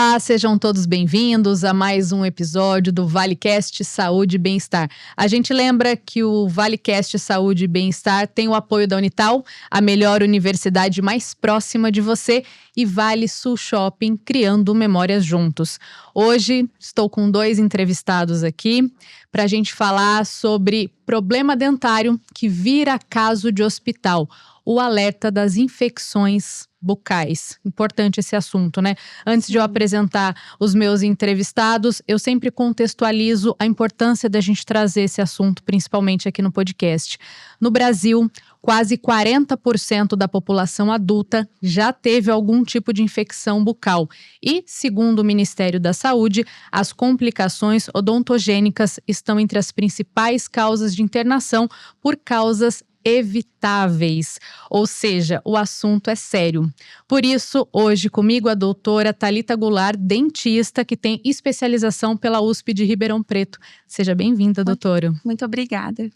Olá, sejam todos bem-vindos a mais um episódio do ValeCast Saúde e Bem-Estar. A gente lembra que o ValeCast Saúde e Bem-Estar tem o apoio da Unital, a melhor universidade mais próxima de você, e Vale Sul Shopping, criando memórias juntos. Hoje estou com 2 entrevistados aqui para a gente falar sobre problema dentário que vira caso de hospital, o alerta das infecções bucais. Importante esse assunto, né? Antes de eu apresentar os meus entrevistados, eu sempre contextualizo a importância da gente trazer esse assunto, principalmente aqui no podcast. No Brasil, quase 40% da população adulta já teve algum tipo de infecção bucal. E, segundo o Ministério da Saúde, as complicações odontogênicas estão entre as principais causas de internação por causas evitáveis, ou seja, o assunto é sério. Por isso, hoje comigo a doutora Thalita Goulart, dentista, que tem especialização pela USP de Ribeirão Preto. Seja bem-vinda, doutora. Muito obrigada.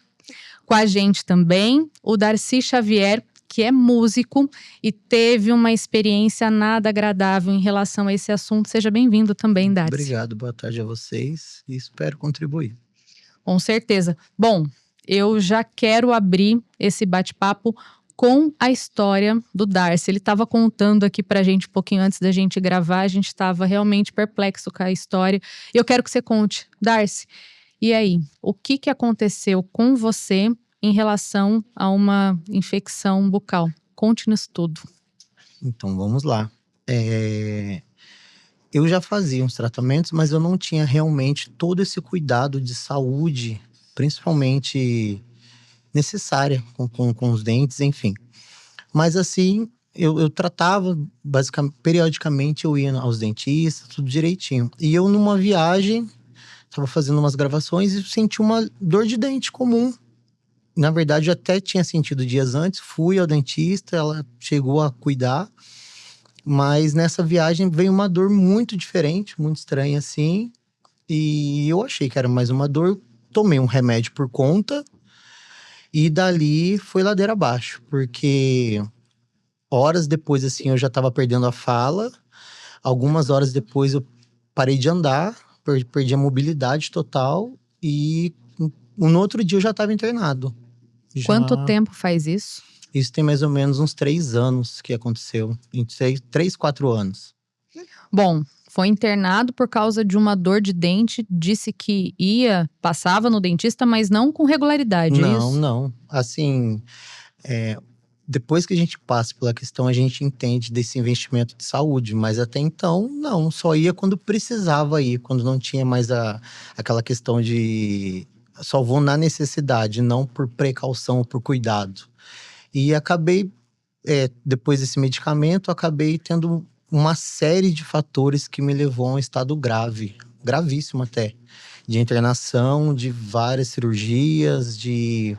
Com a gente também, o Darcy Xavier, que é músico e teve uma experiência nada agradável em relação a esse assunto. Seja bem-vindo também, Darcy. Obrigado, boa tarde a vocês e espero contribuir. Com certeza. Bom, eu já quero abrir esse bate-papo com a história do Darcy. Ele estava contando aqui pra gente um pouquinho antes da gente gravar, a gente estava realmente perplexo com a história. E eu quero que você conte, Darcy, e aí, o que aconteceu com você em relação a uma infecção bucal? Conte-nos tudo. Então, vamos lá. Eu já fazia uns tratamentos, mas eu não tinha realmente todo esse cuidado de saúde, principalmente necessária com os dentes, enfim. Mas assim, eu tratava, basicamente, periodicamente eu ia aos dentistas, tudo direitinho. E eu numa viagem, estava fazendo umas gravações e senti uma dor de dente comum. Na verdade, eu até tinha sentido dias antes, fui ao dentista, ela chegou a cuidar. Mas nessa viagem veio uma dor muito diferente, muito estranha assim. E eu achei que era mais uma dor, tomei um remédio por conta. E dali foi ladeira abaixo, porque horas depois assim eu já estava perdendo a fala. Algumas horas depois eu parei de andar, perdi a mobilidade total. E no outro dia eu já estava internado. Quanto tempo faz isso? Isso tem mais ou menos uns 3 anos que aconteceu. 3, 4 anos. Bom, foi internado por causa de uma dor de dente. Disse que passava no dentista, mas não com regularidade, é isso? Não. Assim, depois que a gente passa pela questão, a gente entende desse investimento de saúde. Mas até então, não. Só ia quando precisava ir. Quando não tinha mais aquela questão de… Só vou na necessidade, não por precaução ou por cuidado. E acabei, depois desse medicamento, acabei tendo uma série de fatores que me levou a um estado grave, gravíssimo até. De internação, de várias cirurgias, de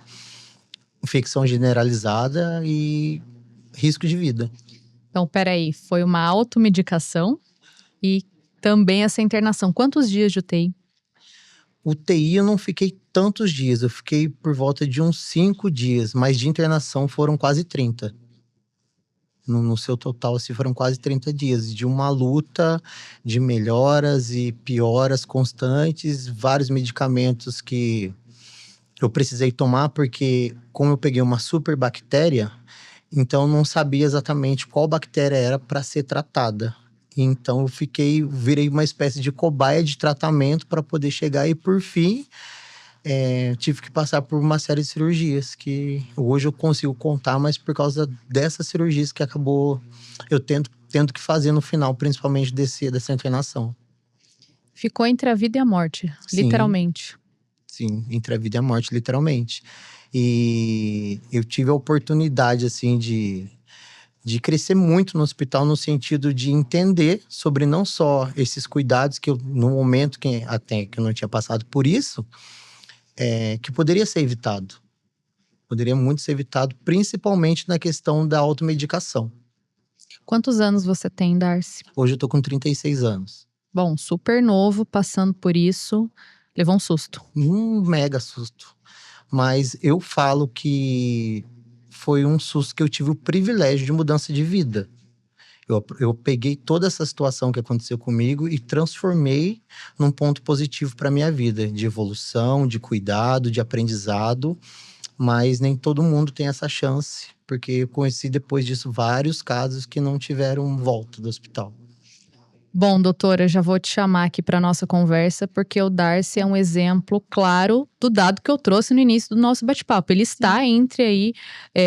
infecção generalizada e risco de vida. Então, peraí, foi uma automedicação e também essa internação. Quantos dias de UTI? UTI eu não fiquei tantos dias, eu fiquei por volta de uns 5 dias, mas de internação foram quase 30. No seu total, assim, foram quase 30 dias de uma luta de melhoras e pioras constantes, vários medicamentos que eu precisei tomar, porque como eu peguei uma super bactéria, então eu não sabia exatamente qual bactéria era para ser tratada. Então eu virei uma espécie de cobaia de tratamento para poder chegar e por fim… tive que passar por uma série de cirurgias que hoje eu consigo contar, mas por causa dessas cirurgias que acabou eu tendo que fazer no final, principalmente dessa internação. Ficou entre a vida e a morte, Sim, literalmente. Sim, entre a vida e a morte, literalmente. E eu tive a oportunidade, assim, de crescer muito no hospital, no sentido de entender sobre não só esses cuidados que eu, no momento que eu não tinha passado por isso, que poderia ser evitado. Poderia muito ser evitado, principalmente na questão da automedicação. Quantos anos você tem, Darcy? Hoje eu tô com 36 anos. Bom, super novo, passando por isso, levou um susto. Um mega susto. Mas eu falo que foi um susto que eu tive o privilégio de mudança de vida. Eu peguei toda essa situação que aconteceu comigo e transformei num ponto positivo para minha vida, de evolução, de cuidado, de aprendizado. Mas nem todo mundo tem essa chance, porque eu conheci depois disso vários casos que não tiveram volta do hospital. Bom, doutora, já vou te chamar aqui para nossa conversa, porque o Darcy é um exemplo claro do dado que eu trouxe no início do nosso bate-papo. Ele está entre aí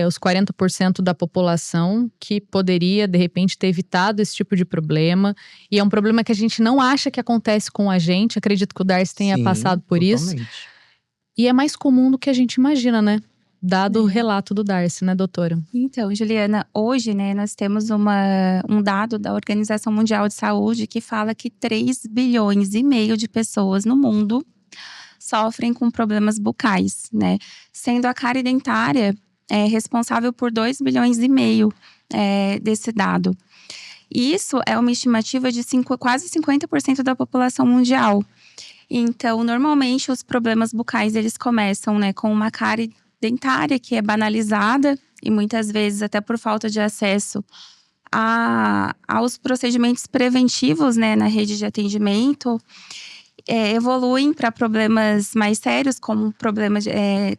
os 40% da população que poderia, de repente, ter evitado esse tipo de problema. E é um problema que a gente não acha que acontece com a gente. Acredito que o Darcy tenha passado por isso. Totalmente. E é mais comum do que a gente imagina, né? Dado o relato do Darcy, né, doutora? Então, Juliana, hoje, né, nós temos um dado da Organização Mundial de Saúde que fala que 3,5 bilhões de pessoas no mundo sofrem com problemas bucais, né? Sendo a cárie dentária responsável por 2,5 bilhões desse dado. Isso é uma estimativa de quase 50% da população mundial. Então, normalmente, os problemas bucais, eles começam, né, com uma cárie dentária que é banalizada e muitas vezes até por falta de acesso aos procedimentos preventivos, né, na rede de atendimento, evoluem para problemas mais sérios, como problemas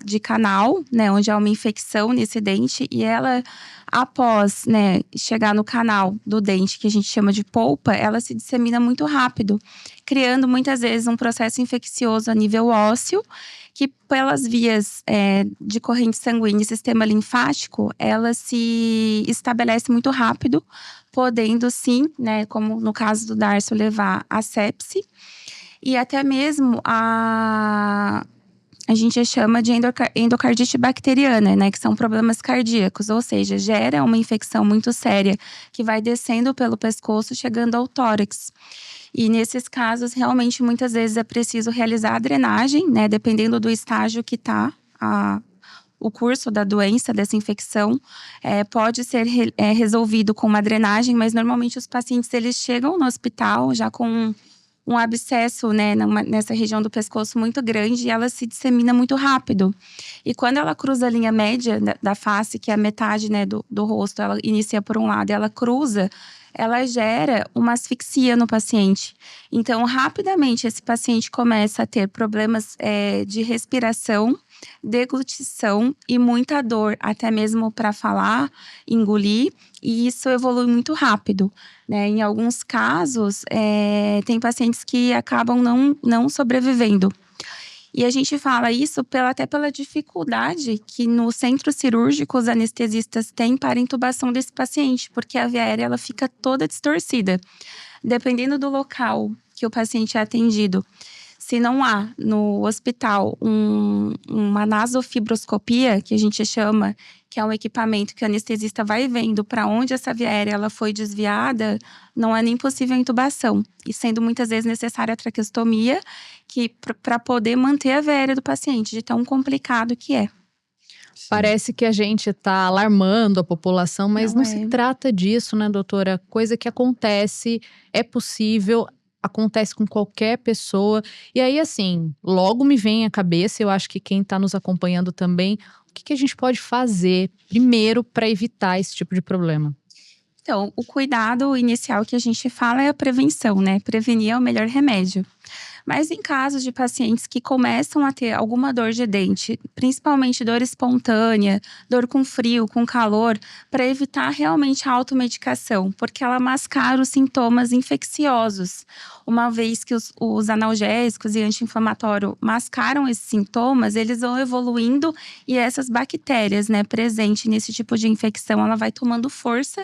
de canal, né, onde há uma infecção nesse dente e ela, após, né, chegar no canal do dente, que a gente chama de polpa, ela se dissemina muito rápido, criando muitas vezes um processo infeccioso a nível ósseo, que pelas vias de corrente sanguínea e sistema linfático, ela se estabelece muito rápido, podendo sim, né, como no caso do Darcy, levar a sepse. E até mesmo a gente chama de endocardite bacteriana, né? Que são problemas cardíacos, ou seja, gera uma infecção muito séria que vai descendo pelo pescoço, chegando ao tórax. E nesses casos, realmente, muitas vezes é preciso realizar a drenagem, né? Dependendo do estágio que está o curso da doença, dessa infecção, pode ser resolvido com uma drenagem, mas normalmente os pacientes, eles chegam no hospital já com um abscesso, né, nessa região do pescoço muito grande e ela se dissemina muito rápido. E quando ela cruza a linha média da face, que é a metade, né, do rosto, ela inicia por um lado e ela cruza, ela gera uma asfixia no paciente. Então, rapidamente, esse paciente começa a ter problemas de respiração, deglutição e muita dor, até mesmo para falar, engolir, e isso evolui muito rápido, né? Em alguns casos, tem pacientes que acabam não sobrevivendo. E a gente fala isso até pela dificuldade que no centro cirúrgico os anestesistas têm para a intubação desse paciente, porque a via aérea ela fica toda distorcida. Dependendo do local que o paciente é atendido, se não há no hospital uma nasofibroscopia, que a gente chama, que é um equipamento que o anestesista vai vendo para onde essa via aérea ela foi desviada, não é nem possível a intubação. E sendo muitas vezes necessária a traqueostomia, para poder manter a via aérea do paciente, de tão complicado que é. Sim. Parece que a gente está alarmando a população, mas não Não se trata disso, né, doutora? Coisa que acontece, é possível, acontece com qualquer pessoa. E aí, assim, logo me vem à cabeça, eu acho que quem está nos acompanhando também, o que a gente pode fazer primeiro para evitar esse tipo de problema? Então, o cuidado inicial que a gente fala é a prevenção, né? Prevenir é o melhor remédio. Mas em casos de pacientes que começam a ter alguma dor de dente, principalmente dor espontânea, dor com frio, com calor, para evitar realmente a automedicação, porque ela mascara os sintomas infecciosos. Uma vez que os analgésicos e anti-inflamatório mascaram esses sintomas, eles vão evoluindo e essas bactérias, né, presentes nesse tipo de infecção, ela vai tomando força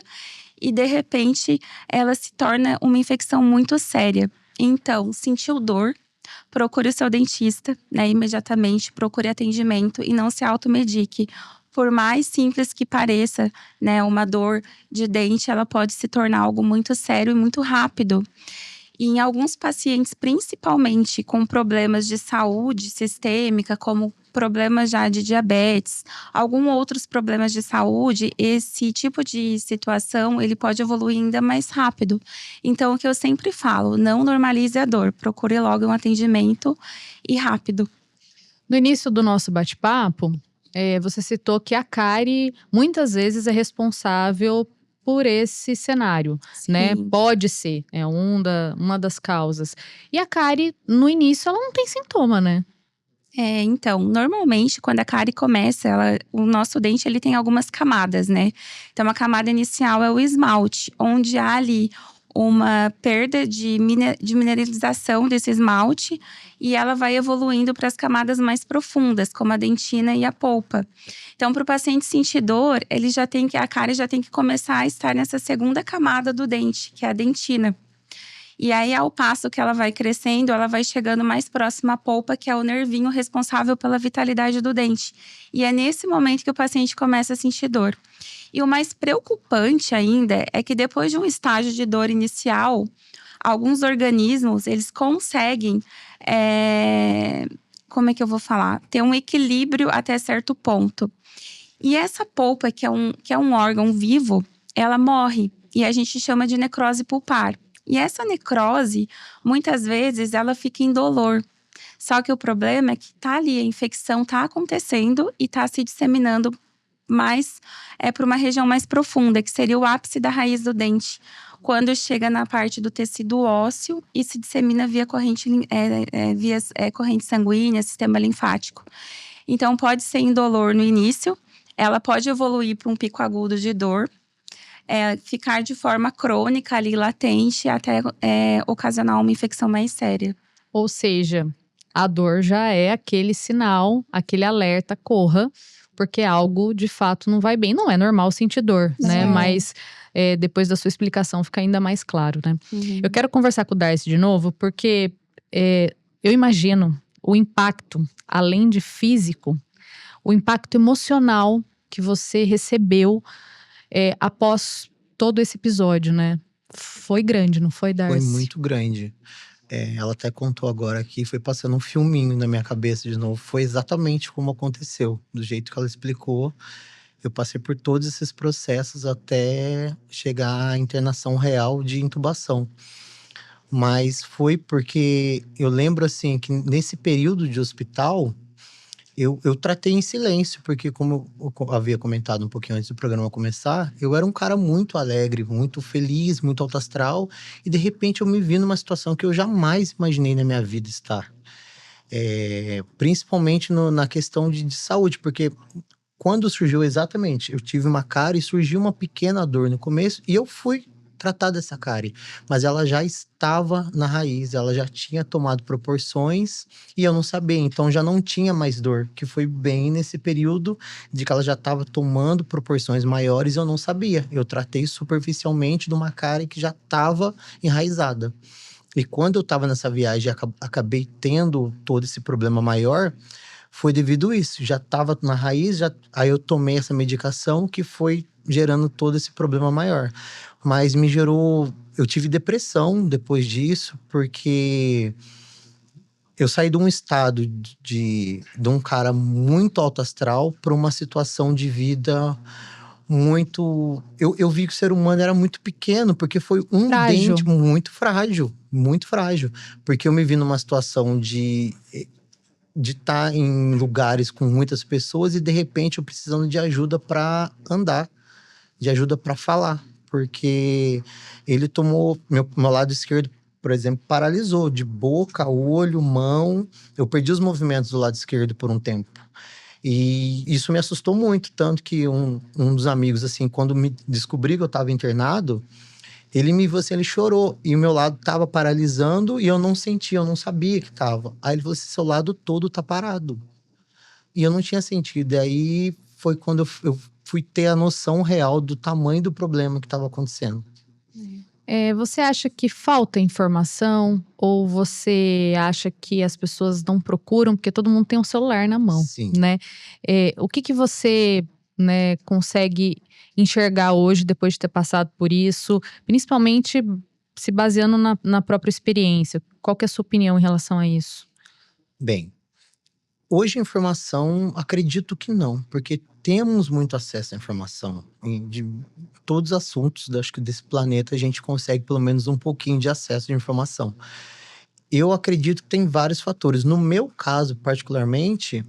e de repente ela se torna uma infecção muito séria. Então, sentiu dor, procure o seu dentista, né, imediatamente, procure atendimento e não se automedique. Por mais simples que pareça, né, uma dor de dente, ela pode se tornar algo muito sério e muito rápido. E em alguns pacientes, principalmente com problemas de saúde sistêmica, como problemas já de diabetes, alguns outros problemas de saúde, esse tipo de situação, ele pode evoluir ainda mais rápido. Então, o que eu sempre falo, não normalize a dor, procure logo um atendimento e rápido. No início do nosso bate-papo, você citou que a cárie muitas vezes é responsável por esse cenário, né? Sim. Pode ser, é uma das causas. E a cárie, no início, ela não tem sintoma, né? Então, normalmente quando a cárie começa, o nosso dente ele tem algumas camadas, né? Então, a camada inicial é o esmalte, onde há ali uma perda de mineralização desse esmalte e ela vai evoluindo para as camadas mais profundas, como a dentina e a polpa. Então, para o paciente sentir dor, a cárie já tem que começar a estar nessa segunda camada do dente, que é a dentina. E aí, ao passo que ela vai crescendo, ela vai chegando mais próxima à polpa, que é o nervinho responsável pela vitalidade do dente. E é nesse momento que o paciente começa a sentir dor. E o mais preocupante ainda é que depois de um estágio de dor inicial, alguns organismos, eles conseguem, como é que eu vou falar? Ter um equilíbrio até certo ponto. E essa polpa, que é um órgão vivo, ela morre. E a gente chama de necrose pulpar. E essa necrose, muitas vezes, ela fica indolor. Só que o problema é que tá ali, a infecção tá acontecendo e tá se disseminando mais para uma região mais profunda, que seria o ápice da raiz do dente. Quando chega na parte do tecido ósseo e se dissemina via corrente sanguínea, sistema linfático. Então, pode ser indolor no início, ela pode evoluir para um pico agudo de dor, ficar de forma crônica ali, latente, até ocasionar uma infecção mais séria. Ou seja, a dor já é aquele sinal, aquele alerta, corra, porque algo de fato não vai bem. Não é normal sentir dor, né? Mas depois da sua explicação fica ainda mais claro, né? Uhum. Eu quero conversar com o Darcy de novo, porque eu imagino o impacto, além de físico, o impacto emocional que você recebeu após todo esse episódio, né? Foi grande, não foi, Darcy? Foi muito grande. Ela até contou agora aqui, foi passando um filminho na minha cabeça de novo. Foi exatamente como aconteceu, do jeito que ela explicou. Eu passei por todos esses processos até chegar à internação real de intubação. Mas foi porque eu lembro assim que nesse período de hospital, eu tratei em silêncio, porque como eu havia comentado um pouquinho antes do programa começar, eu era um cara muito alegre, muito feliz, muito alto astral. E de repente eu me vi numa situação que eu jamais imaginei na minha vida estar. Principalmente na questão de saúde, porque quando surgiu exatamente, eu tive uma cárie e surgiu uma pequena dor no começo e eu fui tratar dessa cárie, mas ela já estava na raiz, ela já tinha tomado proporções e eu não sabia, então já não tinha mais dor, que foi bem nesse período de que ela já estava tomando proporções maiores e eu não sabia. Eu tratei superficialmente de uma cárie que já estava enraizada. E quando eu estava nessa viagem e acabei tendo todo esse problema maior, foi devido a isso. Já estava na raiz, aí eu tomei essa medicação que foi gerando todo esse problema maior. Mas me gerou… Eu tive depressão depois disso, porque eu saí de um estado de um cara muito alto astral para uma situação de vida muito… Eu vi que o ser humano era muito pequeno, porque foi um Frágil. dente muito frágil. Muito frágil. Porque eu me vi numa situação de estar em lugares com muitas pessoas e de repente eu precisando de ajuda para andar, de ajuda para falar, porque ele tomou meu lado esquerdo, por exemplo, paralisou de boca, olho, mão. Eu perdi os movimentos do lado esquerdo por um tempo. E isso me assustou muito, tanto que um dos amigos, assim, quando me descobri que eu estava internado, ele me viu assim, ele chorou. E o meu lado tava paralisando e eu não sentia, eu não sabia que tava. Aí ele falou assim, seu lado todo tá parado. E eu não tinha sentido. E aí foi quando eu fui ter a noção real do tamanho do problema que estava acontecendo. Você acha que falta informação? Ou você acha que as pessoas não procuram? Porque todo mundo tem um celular na mão, Sim. né? O que você, né, consegue enxergar hoje, depois de ter passado por isso? Principalmente se baseando na própria experiência. Qual que é a sua opinião em relação a isso? Bem, hoje a informação, acredito que não. Porque temos muito acesso à informação. De todos os assuntos, acho que desse planeta, a gente consegue pelo menos um pouquinho de acesso de informação. Eu acredito que tem vários fatores. No meu caso, particularmente,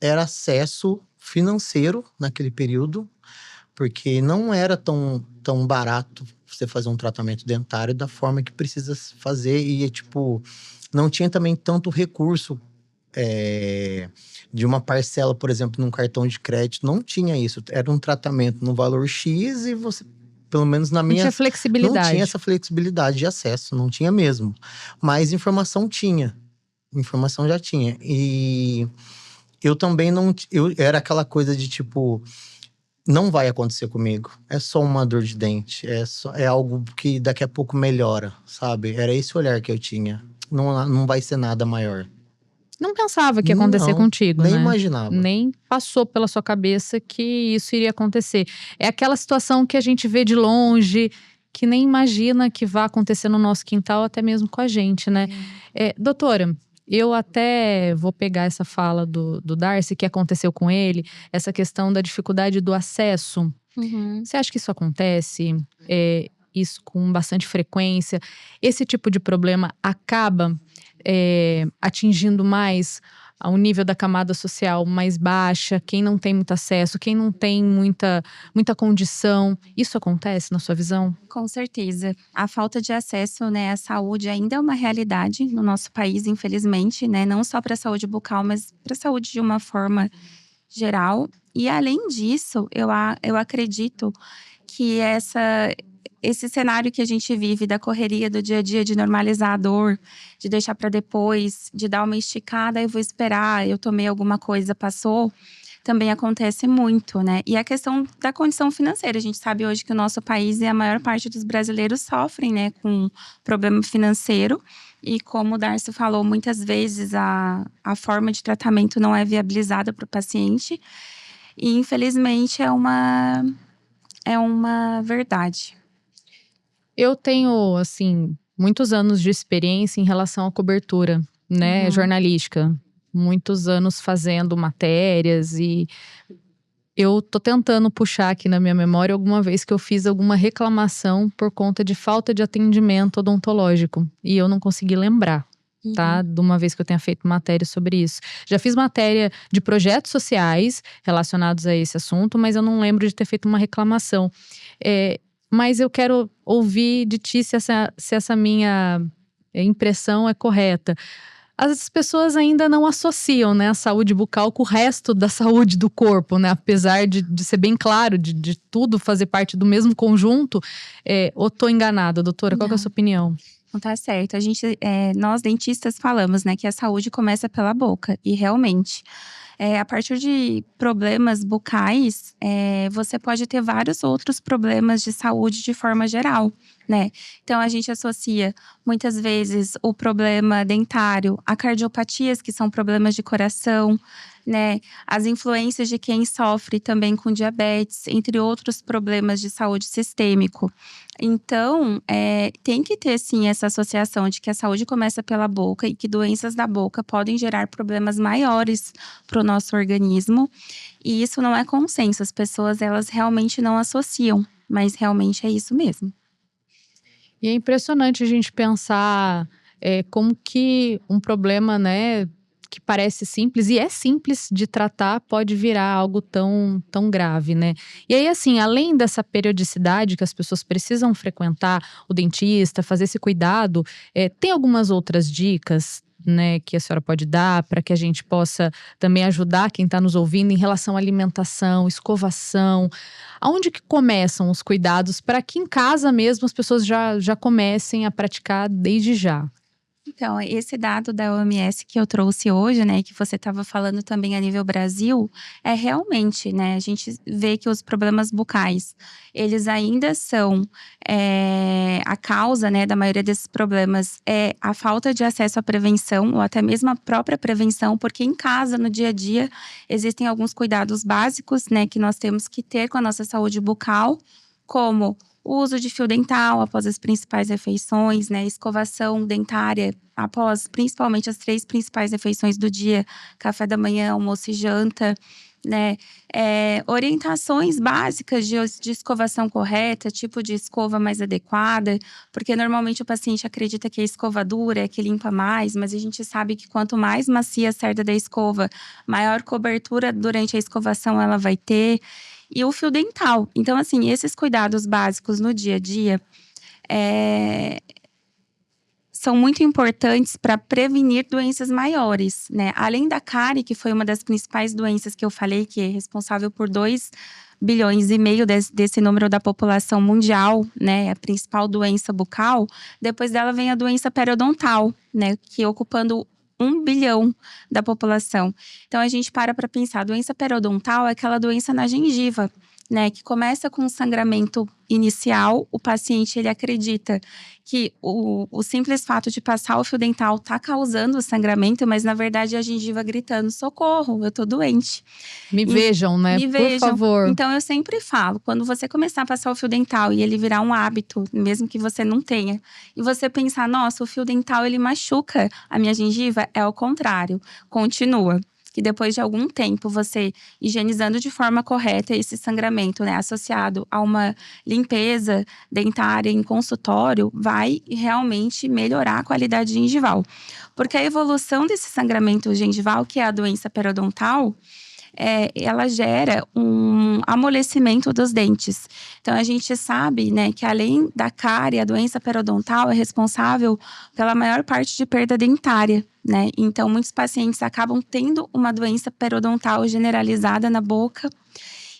era acesso financeiro naquele período. porque não era tão barato você fazer um tratamento dentário da forma que precisa fazer. E, tipo, não tinha também tanto recurso de uma parcela, por exemplo, num cartão de crédito. Não tinha isso. Era um tratamento no valor X e você, pelo menos na Não minha… tinha Não flexibilidade. tinha essa flexibilidade de acesso, não tinha mesmo. Mas informação tinha. Informação já tinha. E eu também não… era aquela coisa de tipo… Não vai acontecer comigo. É só uma dor de dente. É algo que daqui a pouco melhora, sabe? Era esse olhar que eu tinha. Não vai ser nada maior. Não pensava que ia acontecer Não, contigo, nem né? imaginava. Nem passou pela sua cabeça que isso iria acontecer. É aquela situação que a gente vê de longe, que nem imagina que vai acontecer no nosso quintal, até mesmo com a gente, né? Doutora, eu até vou pegar essa fala do Darcy, que aconteceu com ele, essa questão da dificuldade do acesso. Uhum. Você acha que isso acontece? Isso com bastante frequência? Esse tipo de problema acaba atingindo mais ao nível da camada social mais baixa, quem não tem muito acesso, quem não tem muita condição. Isso acontece na sua visão? Com certeza. A falta de acesso, né, à saúde ainda é uma realidade no nosso país, infelizmente, né? Não só para a saúde bucal, mas para a saúde de uma forma geral. E além disso, eu acredito que esse cenário que a gente vive da correria do dia a dia, de normalizar a dor, de deixar para depois, de dar uma esticada, eu vou esperar, eu tomei alguma coisa, passou, também acontece muito, né? E a questão da condição financeira, a gente sabe hoje que o nosso país e a maior parte dos brasileiros sofrem, né, com problema financeiro. E como o Darcy falou, muitas vezes a forma de tratamento não é viabilizada para o paciente. E infelizmente é uma verdade. Eu tenho, assim, muitos anos de experiência em relação à cobertura, né, jornalística. Muitos anos fazendo matérias e eu tô tentando puxar aqui na minha memória alguma vez que eu fiz alguma reclamação por conta de falta de atendimento odontológico. E eu não consegui lembrar, tá? De uma vez que eu tenha feito matéria sobre isso. Já fiz matéria de projetos sociais relacionados a esse assunto, mas eu não lembro de ter feito uma reclamação. Mas eu quero ouvir de ti se essa minha impressão é correta. As pessoas ainda não associam, né, a saúde bucal com o resto da saúde do corpo, né? Apesar de ser bem claro, de tudo fazer parte do mesmo conjunto. Ou tô enganada, doutora? Qual que é a sua opinião? Não tá certo. Nós dentistas falamos, né, que a saúde começa pela boca. E realmente, a partir de problemas bucais, você pode ter vários outros problemas de saúde de forma geral, né? Então, a gente associa, muitas vezes, o problema dentário a cardiopatias, que são problemas de coração, né? As influências de quem sofre também com diabetes, entre outros problemas de saúde sistêmico. Então, tem que ter, sim, essa associação de que a saúde começa pela boca e que doenças da boca podem gerar problemas maiores para o nosso organismo. E isso não é consenso, as pessoas, elas realmente não associam, mas realmente é isso mesmo. E é impressionante a gente pensar como que um problema, né, que parece simples, e é simples de tratar, pode virar algo tão grave, né? E aí, assim, além dessa periodicidade que as pessoas precisam frequentar o dentista, fazer esse cuidado, tem algumas outras dicas, né, que a senhora pode dar para que a gente possa também ajudar quem está nos ouvindo em relação à alimentação, escovação. Aonde que começam os cuidados para que em casa mesmo as pessoas já comecem a praticar desde já? Então, esse dado da OMS que eu trouxe hoje, né, que você estava falando também a nível Brasil, é realmente, né, a gente vê que os problemas bucais, eles ainda são a causa, né, da maioria desses problemas é a falta de acesso à prevenção ou até mesmo a própria prevenção, porque em casa, no dia a dia, existem alguns cuidados básicos, né, que nós temos que ter com a nossa saúde bucal, como o uso de fio dental após as principais refeições, né? Escovação dentária após principalmente as 3 principais refeições do dia, café da manhã, almoço e janta, né? Orientações básicas de escovação correta, tipo de escova mais adequada, porque normalmente o paciente acredita que a escova dura é que limpa mais, mas a gente sabe que quanto mais macia a cerda da escova, maior cobertura durante a escovação ela vai ter. e o fio dental. Então, assim, esses cuidados básicos no dia a dia são muito importantes para prevenir doenças maiores, né? Além da cárie, que foi uma das principais doenças que eu falei, que é responsável por 2,5 bilhões desse número da população mundial, né? A principal doença bucal. Depois dela vem a doença periodontal, né? Que ocupando 1 bilhão da população. Então, a gente para pensar. A doença periodontal é aquela doença na gengiva, né? Que começa com um sangramento inicial. O paciente, ele acredita que o simples fato de passar o fio dental tá causando o sangramento, mas na verdade é a gengiva gritando: socorro, eu tô doente. Me vejam, né? Me Por vejam. favor. Então, eu sempre falo, quando você começar a passar o fio dental e ele virar um hábito, mesmo que você não tenha, e você pensar, nossa, o fio dental ele machuca a minha gengiva, é o contrário. Continua. Que depois de algum tempo, você higienizando de forma correta esse sangramento, né, associado a uma limpeza dentária em consultório, vai realmente melhorar a qualidade gengival. Porque a evolução desse sangramento gengival, que é a doença periodontal, ela gera um amolecimento dos dentes. Então, a gente sabe, né, que além da cárie, a doença periodontal é responsável pela maior parte de perda dentária, né? Então, muitos pacientes acabam tendo uma doença periodontal generalizada na boca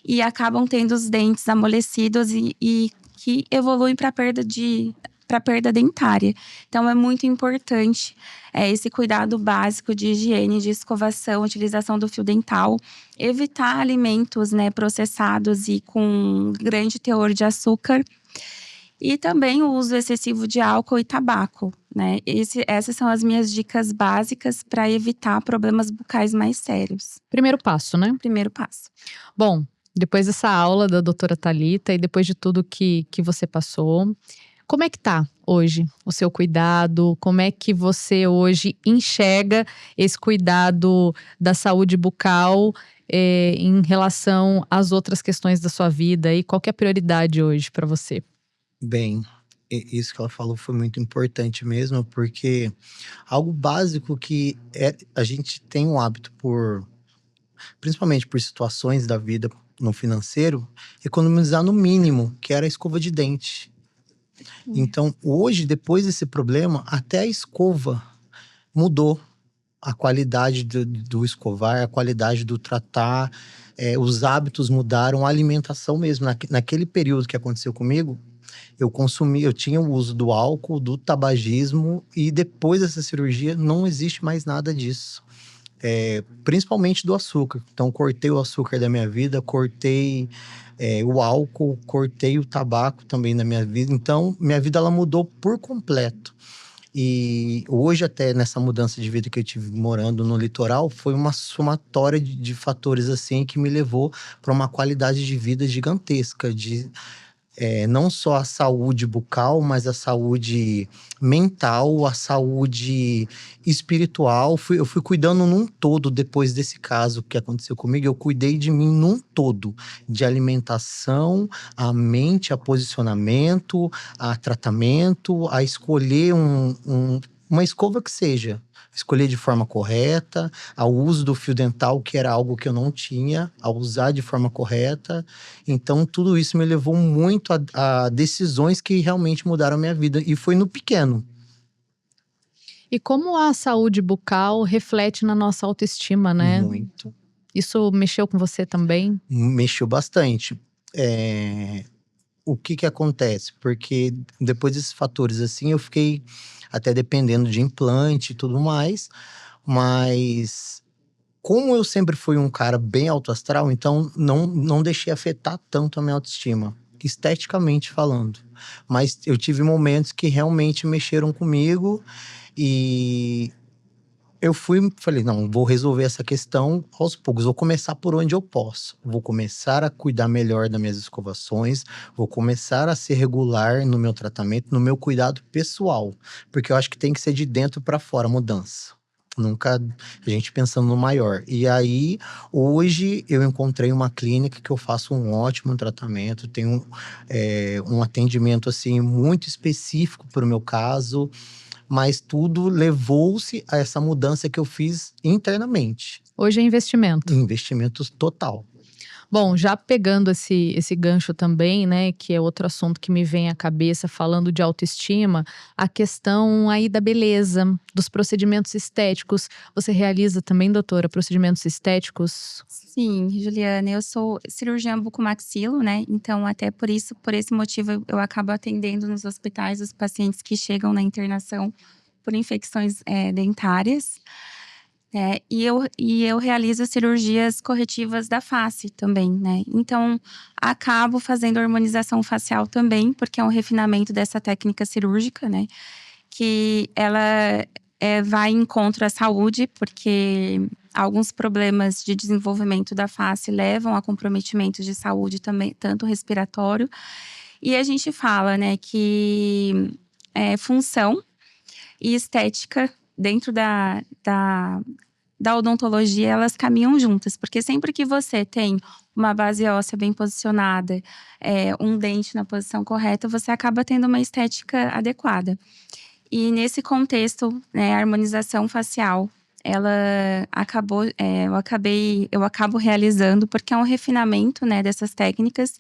e acabam tendo os dentes amolecidos e que evoluem para perda dentária. Então, é muito importante esse cuidado básico de higiene, de escovação, utilização do fio dental, evitar alimentos, né, processados e com grande teor de açúcar, e também o uso excessivo de álcool e tabaco, né? Essas são as minhas dicas básicas para evitar problemas bucais mais sérios. Primeiro passo, né? Primeiro passo. Bom, depois dessa aula da doutora Thalita e depois de tudo que você passou, como é que tá hoje o seu cuidado? Como é que você hoje enxerga esse cuidado da saúde bucal em relação às outras questões da sua vida? E qual que é a prioridade hoje para você? Bem, isso que ela falou foi muito importante mesmo, porque algo básico que a gente tem um hábito principalmente por situações da vida no financeiro, economizar no mínimo, que era a escova de dente. Então, hoje, depois desse problema, até a escova mudou. A qualidade do escovar, a qualidade do tratar, os hábitos mudaram, a alimentação mesmo. Naquele período que aconteceu comigo, eu tinha o uso do álcool, do tabagismo, e depois dessa cirurgia não existe mais nada disso. Principalmente do açúcar. Então, cortei o açúcar da minha vida, cortei o álcool, cortei o tabaco também da minha vida. Então, minha vida ela mudou por completo. E hoje, até nessa mudança de vida que eu tive morando no litoral, foi uma somatória de fatores assim que me levou para uma qualidade de vida gigantesca, não só a saúde bucal, mas a saúde mental, a saúde espiritual. Eu fui cuidando num todo depois desse caso que aconteceu comigo. Eu cuidei de mim num todo, de alimentação, a mente, a posicionamento, a tratamento, a escolher uma escova que seja. Escolher de forma correta, ao uso do fio dental, que era algo que eu não tinha, a usar de forma correta. Então, tudo isso me levou muito a decisões que realmente mudaram a minha vida. E foi no pequeno. E como a saúde bucal reflete na nossa autoestima, né? Muito. Isso mexeu com você também? Mexeu bastante. O que acontece? Porque depois desses fatores assim, eu fiquei até dependendo de implante e tudo mais. Mas como eu sempre fui um cara bem autoastral, então não deixei afetar tanto a minha autoestima, esteticamente falando. Mas eu tive momentos que realmente mexeram comigo e eu falei, não, vou resolver essa questão aos poucos. Vou começar por onde eu posso. Vou começar a cuidar melhor das minhas escovações. Vou começar a ser regular no meu tratamento, no meu cuidado pessoal. Porque eu acho que tem que ser de dentro para fora a mudança. Nunca a gente pensando no maior. E aí, hoje, eu encontrei uma clínica que eu faço um ótimo tratamento. Tenho um atendimento, assim, muito específico para o meu caso. Mas tudo levou-se a essa mudança que eu fiz internamente. Hoje é investimento. Investimento total. Bom, já pegando esse gancho também, né, que é outro assunto que me vem à cabeça falando de autoestima, a questão aí da beleza, dos procedimentos estéticos. Você realiza também, doutora, procedimentos estéticos? Sim, Juliana, eu sou cirurgiã bucomaxilo, né? Então, até por isso, por esse motivo, eu acabo atendendo nos hospitais os pacientes que chegam na internação por infecções dentárias. E eu realizo cirurgias corretivas da face também, né? Então, acabo fazendo harmonização facial também, porque é um refinamento dessa técnica cirúrgica, né? Que ela vai em encontro à saúde, porque alguns problemas de desenvolvimento da face levam a comprometimentos de saúde também, tanto respiratório. E a gente fala, né, que função e estética dentro da odontologia, elas caminham juntas, porque sempre que você tem uma base óssea bem posicionada, um dente na posição correta, você acaba tendo uma estética adequada. E nesse contexto, né, a harmonização facial, ela acabou, eu acabo realizando, porque é um refinamento, né, dessas técnicas,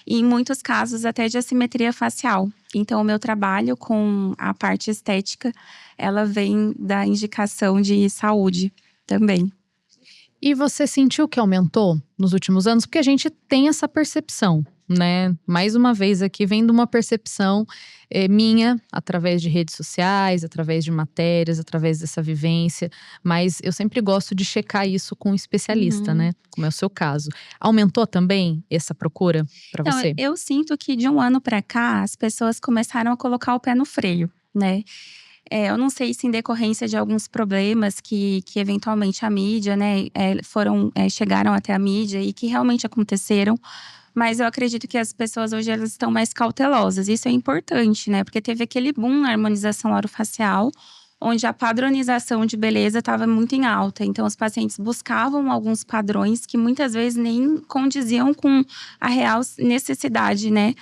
e em muitos casos até de assimetria facial. Então, o meu trabalho com a parte estética, ela vem da indicação de saúde também. E você sentiu que aumentou nos últimos anos? Porque a gente tem essa percepção, né? Mais uma vez aqui, vem de uma percepção minha, através de redes sociais, através de matérias, através dessa vivência. Mas eu sempre gosto de checar isso com um especialista, né? Como é o seu caso. Aumentou também essa procura para Então, você? eu sinto que de um ano para cá, as pessoas começaram a colocar o pé no freio, né? Eu não sei se em decorrência de alguns problemas que eventualmente a mídia, né, chegaram até a mídia e que realmente aconteceram. Mas eu acredito que as pessoas hoje elas estão mais cautelosas. Isso é importante, né? Porque teve aquele boom na harmonização orofacial, onde a padronização de beleza estava muito em alta. Então, os pacientes buscavam alguns padrões que muitas vezes nem condiziam com a real necessidade, né,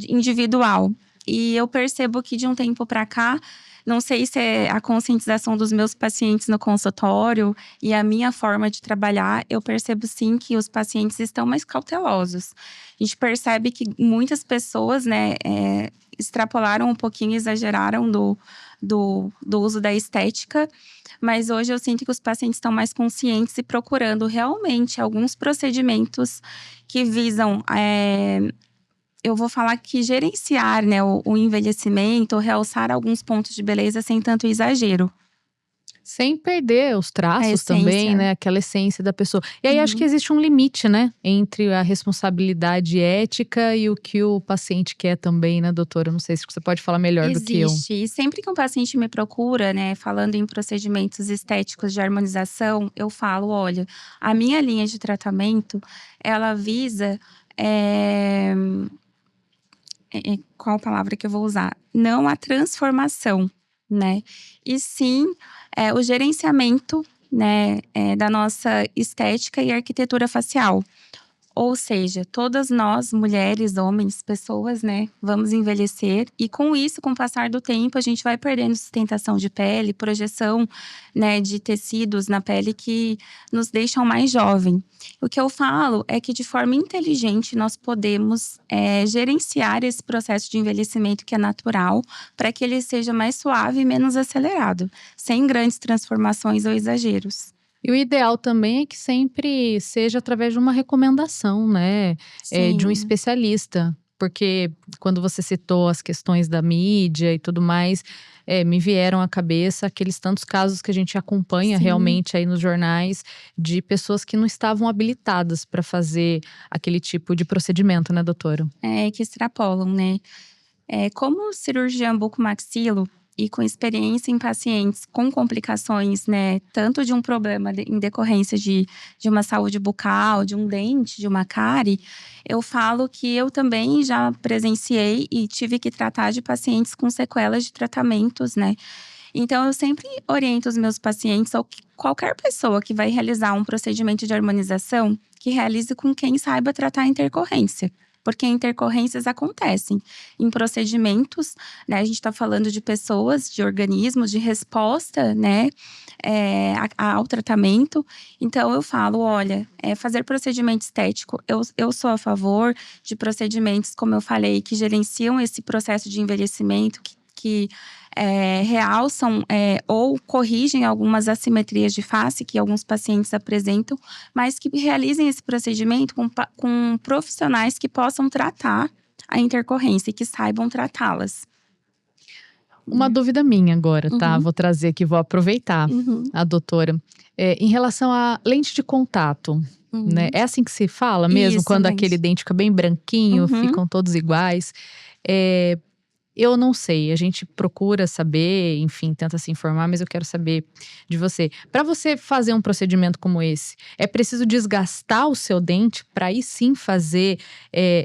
individual. E eu percebo que de um tempo para cá, não sei se é a conscientização dos meus pacientes no consultório e a minha forma de trabalhar, eu percebo sim que os pacientes estão mais cautelosos. A gente percebe que muitas pessoas, né, extrapolaram um pouquinho, exageraram do uso da estética, mas hoje eu sinto que os pacientes estão mais conscientes e procurando realmente alguns procedimentos que visam eu vou falar que gerenciar, né, o envelhecimento, realçar alguns pontos de beleza sem tanto exagero. Sem perder os A traços também, essência. né? Aquela essência da pessoa. E aí acho que existe um limite, né? Entre a responsabilidade ética e o que o paciente quer também, né, doutora? Não sei se você pode falar melhor do que eu. Existe. E sempre que um paciente me procura, né, falando em procedimentos estéticos de harmonização, eu falo: olha, a minha linha de tratamento, ela visa. Qual palavra que eu vou usar? Não a transformação, né? E sim o gerenciamento, né, da nossa estética e arquitetura facial. Ou seja, todas nós, mulheres, homens, pessoas, né, vamos envelhecer e com isso, com o passar do tempo, a gente vai perdendo sustentação de pele, projeção, né, de tecidos na pele que nos deixam mais jovem. O que eu falo é que de forma inteligente nós podemos gerenciar esse processo de envelhecimento que é natural para que ele seja mais suave e menos acelerado, sem grandes transformações ou exageros. E o ideal também é que sempre seja através de uma recomendação, né? De um Sim. especialista. Porque quando você citou as questões da mídia e tudo mais, me vieram à cabeça aqueles tantos casos que a gente acompanha Sim. realmente aí nos jornais de pessoas que não estavam habilitadas para fazer aquele tipo de procedimento, né, doutora? Que extrapolam, né. Como cirurgiã bucomaxilo e com experiência em pacientes com complicações, né, tanto de um problema em decorrência de uma saúde bucal, de um dente, de uma cárie, eu falo que eu também já presenciei e tive que tratar de pacientes com sequelas de tratamentos, né. Então eu sempre oriento os meus pacientes ou qualquer pessoa que vai realizar um procedimento de harmonização, que realize com quem saiba tratar a intercorrência. porque intercorrências acontecem em procedimentos, né? A gente está falando de pessoas, de organismos, de resposta, né? Ao tratamento. Então, eu falo, olha, fazer procedimento estético, eu sou a favor de procedimentos, como eu falei, que gerenciam esse processo de envelhecimento, que realçam ou corrigem algumas assimetrias de face que alguns pacientes apresentam, mas que realizem esse procedimento com profissionais que possam tratar a intercorrência e que saibam tratá-las. Uma dúvida minha agora, tá? Uhum. Vou trazer aqui, vou aproveitar Uhum. a doutora. Em relação à lente de contato, né? É assim que se fala mesmo? Isso, Quando lente. aquele dente fica bem branquinho, Uhum. ficam todos iguais. Eu não sei, a gente procura saber, enfim, tenta se informar, mas eu quero saber de você. Para você fazer um procedimento como esse, é preciso desgastar o seu dente para aí sim fazer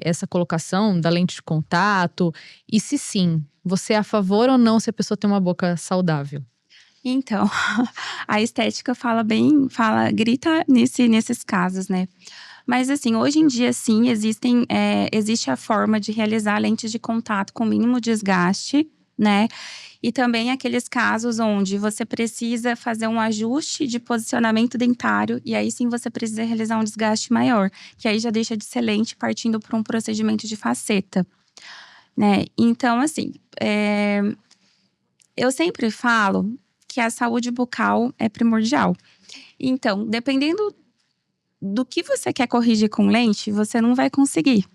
essa colocação da lente de contato? E se sim, você é a favor ou não se a pessoa tem uma boca saudável? Então, a estética grita nesses casos, né? Mas assim, hoje em dia sim, existe a forma de realizar lentes de contato com mínimo desgaste, né? E também aqueles casos onde você precisa fazer um ajuste de posicionamento dentário e aí sim você precisa realizar um desgaste maior, que aí já deixa de ser lente partindo para um procedimento de faceta, né? Então, assim, eu sempre falo que a saúde bucal é primordial. Então, dependendo do que você quer corrigir com lente, você não vai conseguir.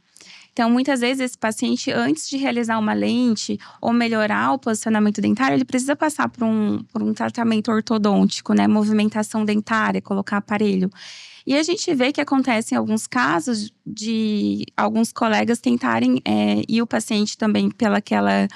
Então, muitas vezes, esse paciente, antes de realizar uma lente ou melhorar o posicionamento dentário, ele precisa passar por um tratamento ortodôntico, né? Movimentação dentária, colocar aparelho. E a gente vê que acontece em alguns casos de alguns colegas tentarem, e o paciente também pelaquela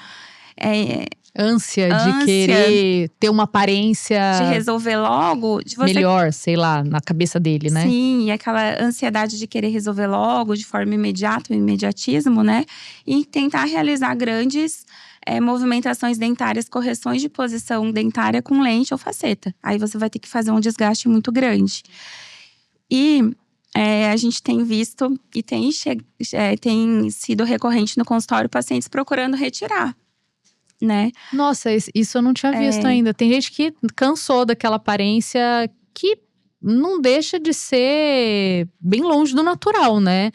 Ânsia de ânsia querer ter uma aparência de resolver logo, de você melhor, sei lá, na cabeça dele, né? Sim, e aquela ansiedade de querer resolver logo, de forma imediata, o imediatismo, né? E tentar realizar grandes movimentações dentárias, correções de posição dentária com lente ou faceta. Aí você vai ter que fazer um desgaste muito grande. E a gente tem visto e tem sido recorrente no consultório pacientes procurando retirar, né? Nossa, isso eu não tinha visto ainda. Tem gente que cansou daquela aparência que não deixa de ser bem longe do natural, né?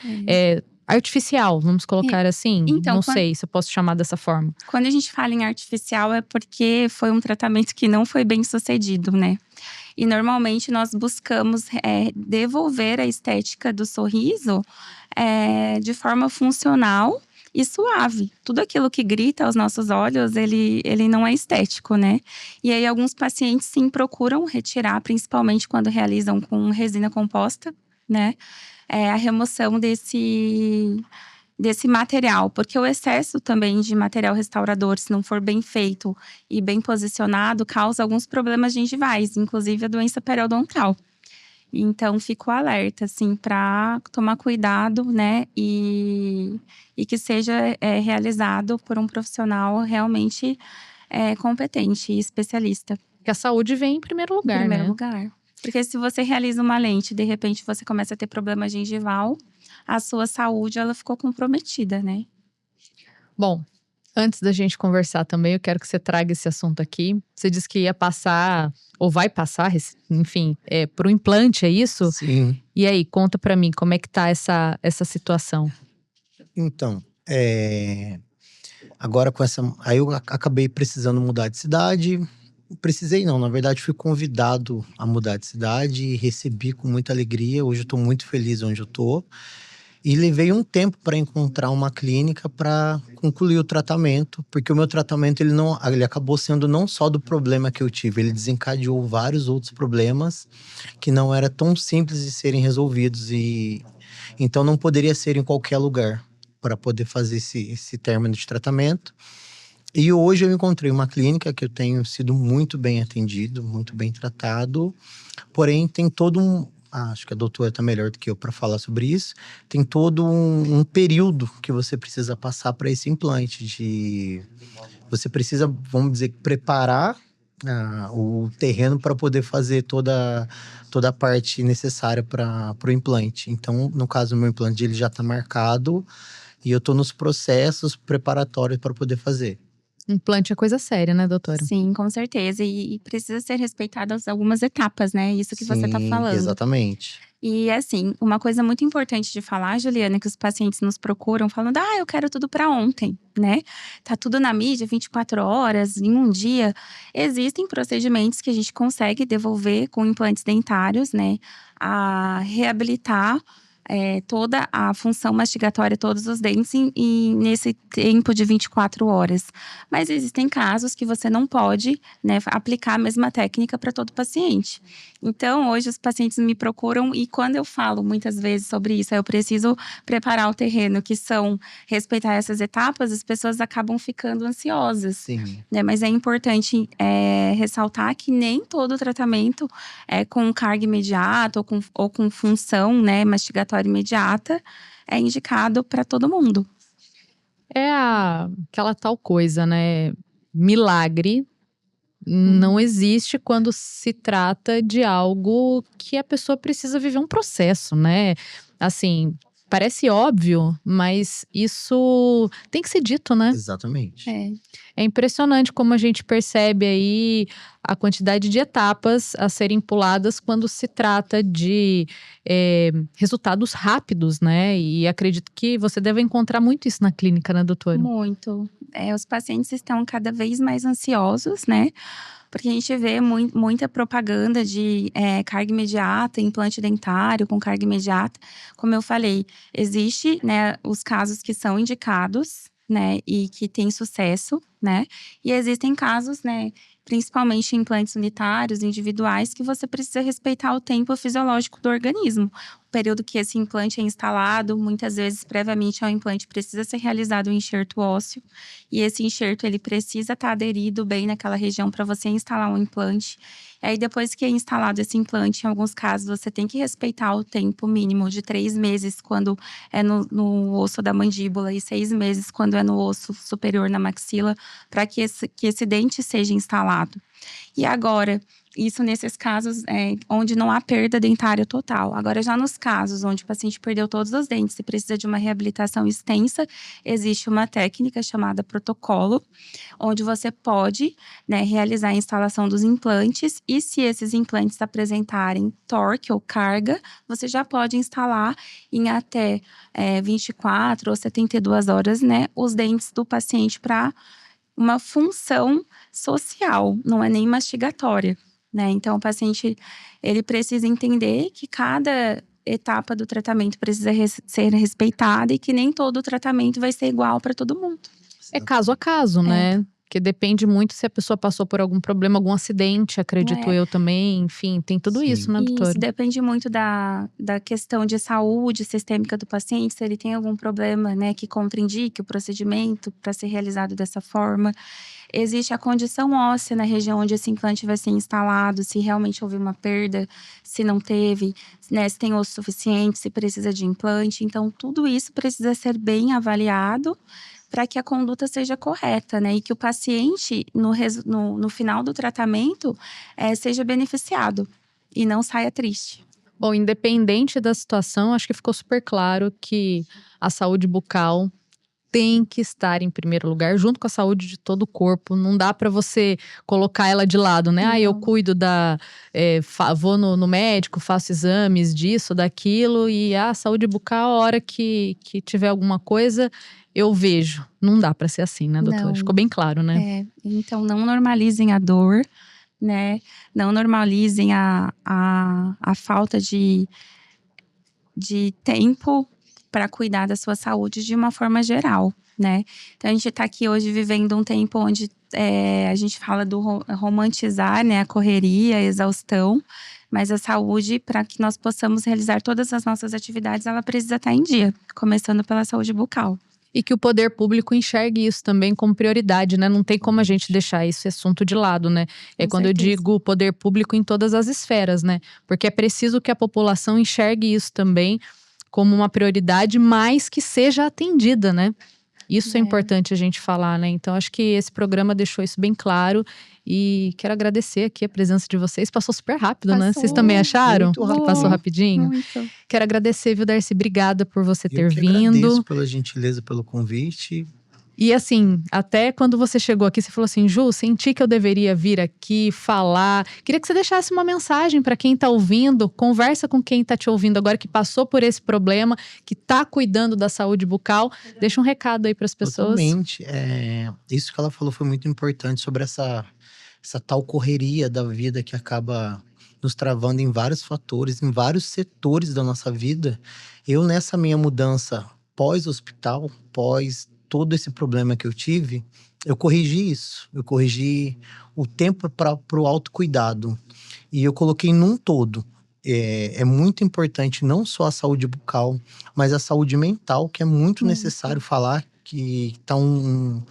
Artificial, vamos colocar assim. Então, não sei se eu posso chamar dessa forma. Quando a gente fala em artificial é porque foi um tratamento que não foi bem sucedido, né? E normalmente nós buscamos devolver a estética do sorriso de forma funcional e suave. Tudo aquilo que grita aos nossos olhos, ele não é estético, né? E aí alguns pacientes sim procuram retirar, principalmente quando realizam com resina composta, né? A remoção desse material, porque o excesso também de material restaurador, se não for bem feito e bem posicionado, causa alguns problemas gengivais, inclusive a doença periodontal. Então, fico alerta, assim, para tomar cuidado, né? E que seja realizado por um profissional realmente competente e especialista. Que a saúde vem em primeiro lugar, Em primeiro né? lugar. Porque se você realiza uma lente, de repente você começa a ter problema gengival, a sua saúde, ela ficou comprometida, né? Bom, antes da gente conversar também, eu quero que você traga esse assunto aqui. Você disse que ia passar, ou vai passar, enfim, pro implante, é isso? Sim. E aí, conta pra mim, como é que tá essa situação? Então, agora com essa… Aí eu acabei precisando mudar de cidade. Precisei não, na verdade fui convidado a mudar de cidade e recebi com muita alegria. Hoje eu tô muito feliz onde eu tô. E levei um tempo para encontrar uma clínica para concluir o tratamento, porque o meu tratamento ele acabou sendo não só do problema que eu tive, ele desencadeou vários outros problemas que não era tão simples de serem resolvidos e então não poderia ser em qualquer lugar para poder fazer esse término de tratamento. E hoje eu encontrei uma clínica que eu tenho sido muito bem atendido, muito bem tratado, porém tem todo acho que a doutora está melhor do que eu para falar sobre isso. Tem todo um período que você precisa passar para esse implante. Você precisa, vamos dizer, preparar o terreno para poder fazer toda a parte necessária para o implante. Então, no caso do meu implante, ele já está marcado. E eu tô nos processos preparatórios para poder fazer. Implante é coisa séria, né, doutora? Sim, com certeza. E precisa ser respeitadas algumas etapas, né? Isso que você tá Sim, falando. exatamente. E assim, uma coisa muito importante de falar, Juliana, é que os pacientes nos procuram falando: eu quero tudo para ontem, né? Tá tudo na mídia, 24 horas, em um dia. Existem procedimentos que a gente consegue devolver com implantes dentários, né? A reabilitar toda a função mastigatória, todos os dentes, nesse tempo de 24 horas. Mas existem casos que você não pode, né, aplicar a mesma técnica para todo paciente. Então, hoje os pacientes me procuram e quando eu falo muitas vezes sobre isso, eu preciso preparar o terreno, que são respeitar essas etapas, as pessoas acabam ficando ansiosas. Sim. Né? Mas é importante ressaltar que nem todo tratamento com carga imediata ou com função, né, mastigatória imediata é indicado para todo mundo. É aquela tal coisa, né? Milagre não existe quando se trata de algo que a pessoa precisa viver um processo, né? Assim, parece óbvio, mas isso tem que ser dito, né? Exatamente. É impressionante como a gente percebe aí a quantidade de etapas a serem puladas quando se trata de resultados rápidos, né? E acredito que você deve encontrar muito isso na clínica, né, doutora? Muito. Os pacientes estão cada vez mais ansiosos, né? Porque a gente vê muita propaganda de carga imediata, implante dentário com carga imediata. Como eu falei, existe, né, os casos que são indicados, né, e que tem sucesso, né? E existem casos, né, principalmente implantes unitários, individuais, que você precisa respeitar o tempo fisiológico do organismo. O período que esse implante é instalado, muitas vezes, previamente ao implante, precisa ser realizado um enxerto ósseo. E esse enxerto, ele precisa estar aderido bem naquela região para você instalar um implante. E aí, depois que é instalado esse implante, em alguns casos, você tem que respeitar o tempo mínimo de 3 meses quando é no osso da mandíbula e 6 meses quando é no osso superior na maxila, para que esse dente seja instalado. E agora, isso nesses casos onde não há perda dentária total. Agora, já nos casos onde o paciente perdeu todos os dentes e precisa de uma reabilitação extensa, existe uma técnica chamada protocolo, onde você pode, né, realizar a instalação dos implantes e se esses implantes apresentarem torque ou carga, você já pode instalar em até 24 ou 72 horas, né, os dentes do paciente para uma função social, não é nem mastigatória, né? Então, o paciente, ele precisa entender que cada etapa do tratamento precisa ser respeitada e que nem todo o tratamento vai ser igual para todo mundo. É caso a caso, né? Porque depende muito se a pessoa passou por algum problema, algum acidente, acredito eu também. Enfim, tem tudo isso, né, doutora? Isso depende muito da questão de saúde sistêmica do paciente, se ele tem algum problema, né, que contraindique o procedimento para ser realizado dessa forma. Existe a condição óssea na região onde esse implante vai ser instalado, se realmente houve uma perda, se não teve, né, se tem osso suficiente, se precisa de implante. Então, tudo isso precisa ser bem avaliado para que a conduta seja correta, né? E que o paciente, no final do tratamento, seja beneficiado e não saia triste. Bom, independente da situação, acho que ficou super claro que a saúde bucal tem que estar em primeiro lugar, junto com a saúde de todo o corpo. Não dá para você colocar ela de lado, né? Eu cuido vou no médico, faço exames disso, daquilo, e a saúde bucal, a hora que tiver alguma coisa, eu vejo. Não dá para ser assim, né, doutora? Não. Ficou bem claro, né? Então, não normalizem a dor, né? Não normalizem a falta de tempo para cuidar da sua saúde de uma forma geral, né? Então, a gente está aqui hoje vivendo um tempo onde a gente fala do romantizar, né? A correria, a exaustão. Mas a saúde, para que nós possamos realizar todas as nossas atividades, ela precisa estar em dia. Começando pela saúde bucal. E que o poder público enxergue isso também como prioridade, né? Não tem como a gente deixar esse assunto de lado, né? Quando eu digo poder público em todas as esferas, né? Porque é preciso que a população enxergue isso também como uma prioridade, mas que seja atendida, né? Isso é importante a gente falar, né? Então, acho que esse programa deixou isso bem claro. E quero agradecer aqui a presença de vocês. Passou super rápido, né? Vocês também acharam muito que passou rapidinho? Muito. Quero agradecer, viu, Darcy? Obrigada por você ter Eu que vindo. agradeço pela gentileza, pelo convite. E assim, até quando você chegou aqui, você falou assim: Ju, senti que eu deveria vir aqui falar. Queria que você deixasse uma mensagem para quem tá ouvindo. Conversa com quem tá te ouvindo agora, que passou por esse problema, que tá cuidando da saúde bucal. Deixa um recado aí para as pessoas. Totalmente. Isso que ela falou foi muito importante sobre essa tal correria da vida que acaba nos travando em vários fatores, em vários setores da nossa vida. Eu, nessa minha mudança pós-hospital, pós todo esse problema que eu tive, eu corrigi isso. Eu corrigi o tempo para o autocuidado. E eu coloquei num todo. É muito importante não só a saúde bucal, mas a saúde mental, que é muito necessário falar, que tá um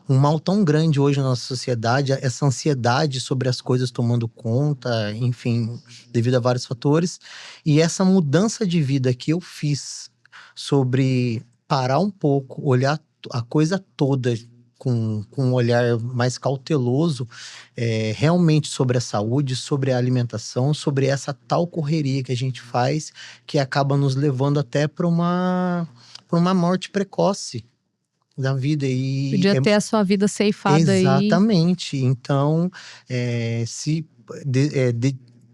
mal tão grande hoje na nossa sociedade, essa ansiedade sobre as coisas tomando conta, enfim, devido a vários fatores. E essa mudança de vida que eu fiz sobre parar um pouco, olhar a coisa toda com um olhar mais cauteloso, realmente sobre a saúde, sobre a alimentação, sobre essa tal correria que a gente faz, que acaba nos levando até para uma morte precoce da vida. E Podia ter a sua vida ceifada aí. Exatamente. Então,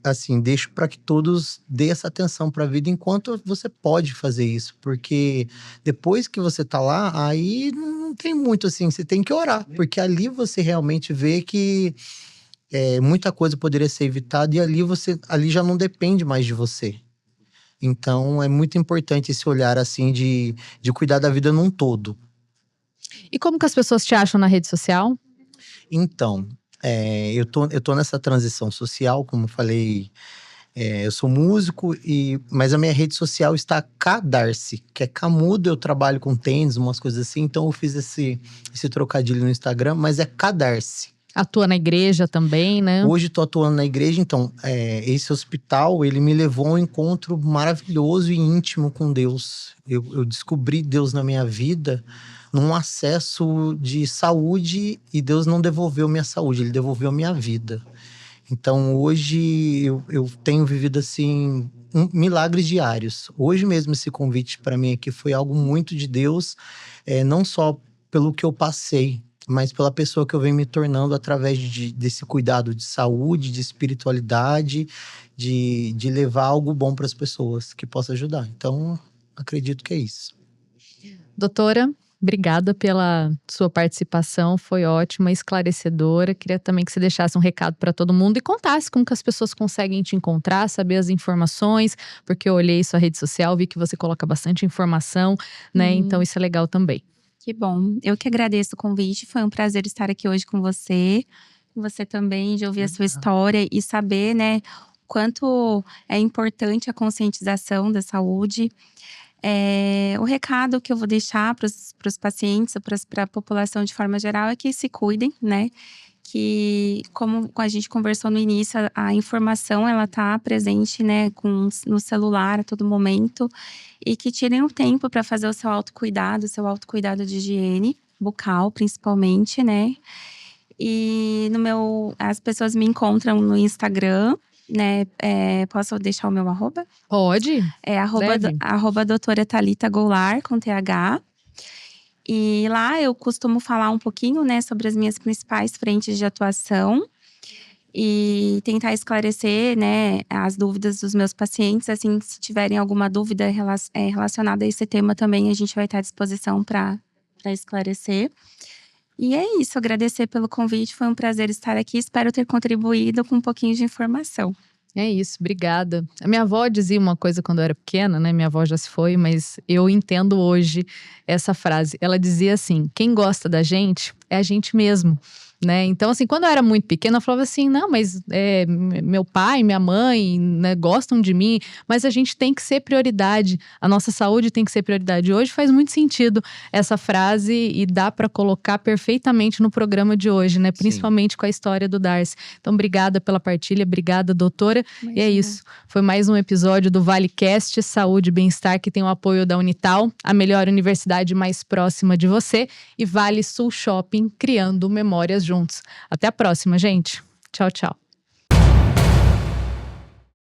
assim, deixo para que todos dê essa atenção para a vida enquanto você pode fazer isso, porque depois que você tá lá, aí não tem muito assim, você tem que orar, porque ali você realmente vê que muita coisa poderia ser evitada e ali já não depende mais de você. Então, é muito importante esse olhar assim de cuidar da vida num todo. E como que as pessoas te acham na rede social? Então, eu tô nessa transição social, como eu falei, eu sou músico, mas a minha rede social está Darcy, que é Camudo. Eu trabalho com tênis, umas coisas assim, então eu fiz esse trocadilho no Instagram, mas é Darcy. Atua na igreja também, né? Hoje tô atuando na igreja, então esse hospital, ele me levou a um encontro maravilhoso e íntimo com Deus. Eu descobri Deus na minha vida num acesso de saúde, e Deus não devolveu minha saúde, Ele devolveu minha vida. Então hoje eu tenho vivido assim milagres diários. Hoje mesmo esse convite para mim aqui foi algo muito de Deus, não só pelo que eu passei, mas pela pessoa que eu venho me tornando através desse cuidado de saúde, de espiritualidade, de levar algo bom para as pessoas que possa ajudar. Então, acredito que é isso. Doutora, obrigada pela sua participação, foi ótima, esclarecedora. Queria também que você deixasse um recado para todo mundo e contasse como que as pessoas conseguem te encontrar, saber as informações, porque eu olhei sua rede social, vi que você coloca bastante informação, né? Então isso é legal também. Que bom. Eu que agradeço o convite. Foi um prazer estar aqui hoje com você. Você também, de ouvir a sua história e saber, né, quanto é importante a conscientização da saúde. O recado que eu vou deixar para os pacientes, para a população de forma geral, é que se cuidem, né? Que, como a gente conversou no início, a informação ela tá presente, né, no celular a todo momento, e que tirem o tempo para fazer o seu autocuidado de higiene bucal, principalmente, né? E as pessoas me encontram no Instagram, né? Posso deixar o meu arroba? Pode? É arroba doutora Thalita Goulart, com TH. E lá eu costumo falar um pouquinho, né, sobre as minhas principais frentes de atuação e tentar esclarecer, né, as dúvidas dos meus pacientes. Assim, se tiverem alguma dúvida relacionada a esse tema também, a gente vai estar à disposição para esclarecer. E é isso, agradecer pelo convite, foi um prazer estar aqui, espero ter contribuído com um pouquinho de informação. É isso, obrigada. A minha avó dizia uma coisa quando eu era pequena, né? Minha avó já se foi, mas eu entendo hoje essa frase. Ela dizia assim: quem gosta da gente é a gente mesmo, né? Então, assim, quando eu era muito pequena, eu falava assim, não, mas meu pai, minha mãe, né, gostam de mim, mas a gente tem que ser prioridade, a nossa saúde tem que ser prioridade. Hoje faz muito sentido essa frase e dá para colocar perfeitamente no programa de hoje, né? Principalmente com a história do Darcy. Então, obrigada pela partilha, obrigada, doutora. E é isso, foi mais um episódio do ValeCast Saúde e Bem-Estar, que tem o apoio da Unital, a melhor universidade mais próxima de você, e Vale Sul Shopping, criando memórias juntos. Até a próxima, gente. Tchau, tchau.